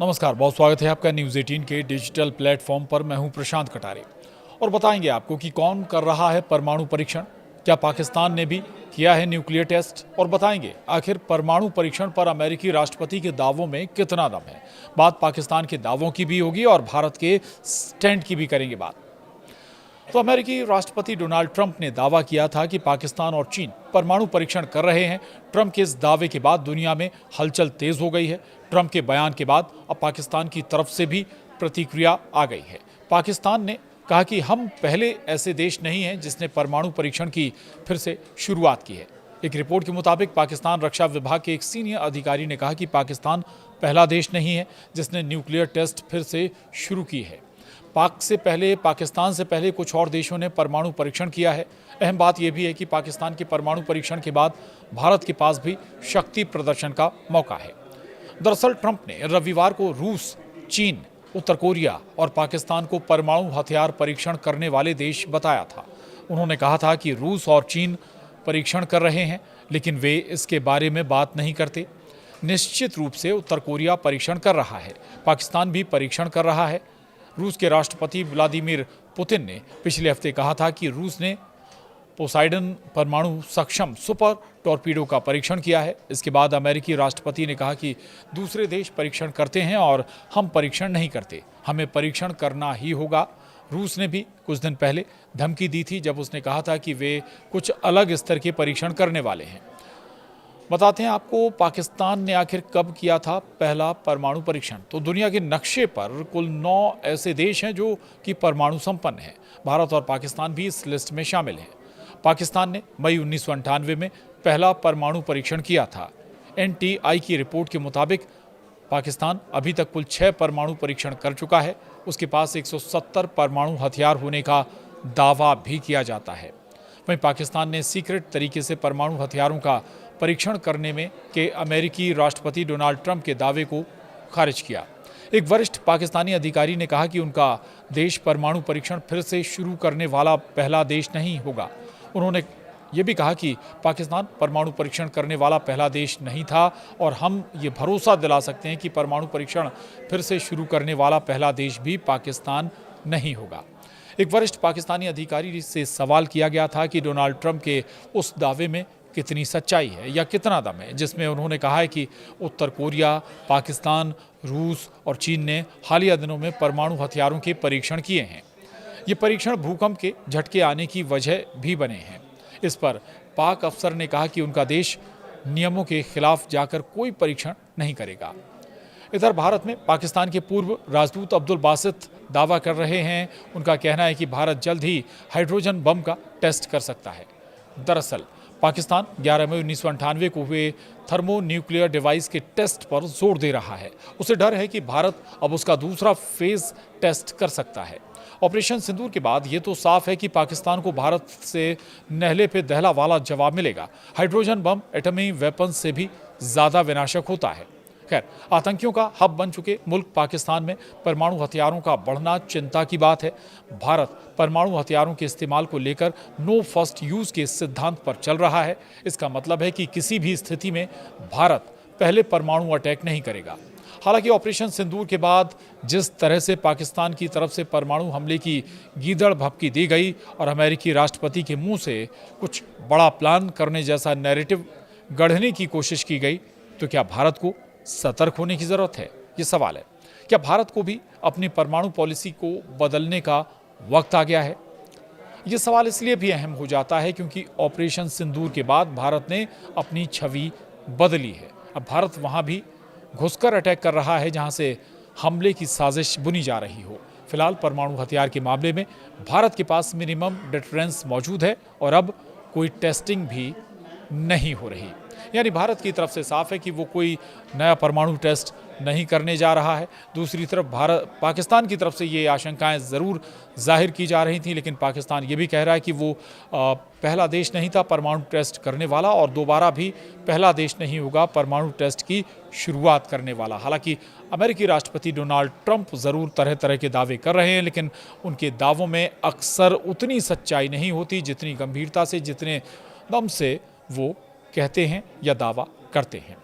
नमस्कार, बहुत स्वागत है आपका न्यूज़ 18 के डिजिटल प्लेटफॉर्म पर। मैं हूं प्रशांत कटारे और बताएंगे आपको कि कौन कर रहा है परमाणु परीक्षण, क्या पाकिस्तान ने भी किया है न्यूक्लियर टेस्ट, और बताएंगे आखिर परमाणु परीक्षण पर अमेरिकी राष्ट्रपति के दावों में कितना दम है। बात पाकिस्तान के दावों की भी होगी और भारत के स्टैंड की भी करेंगे बात। तो अमेरिकी राष्ट्रपति डोनाल्ड ट्रंप ने दावा किया था कि पाकिस्तान और चीन परमाणु परीक्षण कर रहे हैं। ट्रंप के इस दावे के बाद दुनिया में हलचल तेज हो गई है। ट्रंप के बयान के बाद अब पाकिस्तान की तरफ से भी प्रतिक्रिया आ गई है। पाकिस्तान ने कहा कि हम पहले ऐसे देश नहीं हैं जिसने परमाणु परीक्षण की फिर से शुरुआत की है। एक रिपोर्ट के मुताबिक पाकिस्तान रक्षा विभाग के एक सीनियर अधिकारी ने कहा कि पाकिस्तान पहला देश नहीं है जिसने न्यूक्लियर टेस्ट फिर से शुरू की है। पाकिस्तान से पहले कुछ और देशों ने परमाणु परीक्षण किया है। अहम बात यह भी है कि पाकिस्तान के परमाणु परीक्षण के बाद भारत के पास भी शक्ति प्रदर्शन का मौका है। दरअसल ट्रंप ने रविवार को रूस, चीन, उत्तर कोरिया और पाकिस्तान को परमाणु हथियार परीक्षण करने वाले देश बताया था। उन्होंने कहा था कि रूस और चीन परीक्षण कर रहे हैं, लेकिन वे इसके बारे में बात नहीं करते। निश्चित रूप से उत्तर कोरिया परीक्षण कर रहा है, पाकिस्तान भी परीक्षण कर रहा है। रूस के राष्ट्रपति व्लादिमीर पुतिन ने पिछले हफ्ते कहा था कि रूस ने पोसाइडन परमाणु सक्षम सुपर टॉर्पीडो का परीक्षण किया है। इसके बाद अमेरिकी राष्ट्रपति ने कहा कि दूसरे देश परीक्षण करते हैं और हम परीक्षण नहीं करते, हमें परीक्षण करना ही होगा। रूस ने भी कुछ दिन पहले धमकी दी थी जब उसने कहा था कि वे कुछ अलग स्तर के परीक्षण करने वाले हैं। बताते हैं आपको पाकिस्तान ने आखिर कब किया था पहला परमाणु परीक्षण। तो दुनिया के नक्शे पर कुल 9 ऐसे देश हैं जो कि परमाणु संपन्न हैं। भारत और पाकिस्तान भी इस लिस्ट में शामिल हैं। पाकिस्तान ने मई 1998 में पहला परमाणु परीक्षण किया था। NTI की रिपोर्ट के मुताबिक पाकिस्तान अभी तक कुल 6 परमाणु परीक्षण कर चुका है। उसके पास 170 परमाणु हथियार होने का दावा भी किया जाता है। वहीं पाकिस्तान ने सीक्रेट तरीके से परमाणु हथियारों का परीक्षण करने में के अमेरिकी राष्ट्रपति डोनाल्ड ट्रंप के दावे को खारिज किया। एक वरिष्ठ पाकिस्तानी अधिकारी ने कहा कि उनका देश परमाणु परीक्षण फिर से शुरू करने वाला पहला देश नहीं होगा। उन्होंने ये भी कहा कि पाकिस्तान परमाणु परीक्षण करने वाला पहला देश नहीं था और हम ये भरोसा दिला सकते हैं कि परमाणु परीक्षण फिर से शुरू करने वाला पहला देश भी पाकिस्तान नहीं होगा। एक वरिष्ठ पाकिस्तानी अधिकारी से सवाल किया गया था कि डोनाल्ड ट्रंप के उस दावे में कितनी सच्चाई है या कितना दम है, जिसमें उन्होंने कहा है कि उत्तर कोरिया, पाकिस्तान, रूस और चीन ने हालिया दिनों में परमाणु हथियारों के परीक्षण किए हैं। ये परीक्षण भूकंप के झटके आने की वजह भी बने हैं। इस पर पाक अफसर ने कहा कि उनका देश नियमों के खिलाफ जाकर कोई परीक्षण नहीं करेगा। इधर भारत में पाकिस्तान के पूर्व राजदूत अब्दुल बासित दावा कर रहे हैं। उनका कहना है कि भारत जल्द ही हाइड्रोजन बम का टेस्ट कर सकता है। दरअसल पाकिस्तान 11 मई 1998 को हुए थर्मो न्यूक्लियर डिवाइस के टेस्ट पर जोर दे रहा है। उसे डर है कि भारत अब उसका दूसरा फेज टेस्ट कर सकता है। ऑपरेशन सिंदूर के बाद ये तो साफ है कि पाकिस्तान को भारत से नहले पे दहला वाला जवाब मिलेगा। हाइड्रोजन बम एटमी वेपन्स से भी ज़्यादा विनाशक होता है। खैर, आतंकियों का हब बन चुके मुल्क पाकिस्तान में परमाणु हथियारों का बढ़ना चिंता की बात है। भारत परमाणु हथियारों के इस्तेमाल को लेकर नो फर्स्ट यूज़ के सिद्धांत पर चल रहा है। इसका मतलब है कि किसी भी स्थिति में भारत पहले परमाणु अटैक नहीं करेगा। हालांकि ऑपरेशन सिंदूर के बाद जिस तरह से पाकिस्तान की तरफ से परमाणु हमले की गीदड़ भभकी दी गई और अमेरिकी राष्ट्रपति के मुंह से कुछ बड़ा प्लान करने जैसा नैरेटिव गढ़ने की कोशिश की गई, तो क्या भारत को सतर्क होने की ज़रूरत है? ये सवाल है। क्या भारत को भी अपनी परमाणु पॉलिसी को बदलने का वक्त आ गया है? ये सवाल इसलिए भी अहम हो जाता है क्योंकि ऑपरेशन सिंदूर के बाद भारत ने अपनी छवि बदली है। अब भारत वहाँ भी घुसकर अटैक कर रहा है जहाँ से हमले की साजिश बुनी जा रही हो। फिलहाल परमाणु हथियार के मामले में भारत के पास मिनिमम डिटरेंस मौजूद है और अब कोई टेस्टिंग भी नहीं हो रही। यानी भारत की तरफ से साफ है कि वो कोई नया परमाणु टेस्ट नहीं करने जा रहा है। दूसरी तरफ पाकिस्तान की तरफ से ये आशंकाएं ज़रूर जाहिर की जा रही थी, लेकिन पाकिस्तान ये भी कह रहा है कि वो पहला देश नहीं था परमाणु टेस्ट करने वाला और दोबारा भी पहला देश नहीं होगा परमाणु टेस्ट की शुरुआत करने वाला। हालांकि अमेरिकी राष्ट्रपति डोनाल्ड ट्रंप ज़रूर तरह तरह के दावे कर रहे हैं, लेकिन उनके दावों में अक्सर उतनी सच्चाई नहीं होती जितनी गंभीरता से, जितने दम से वो कहते हैं या दावा करते हैं।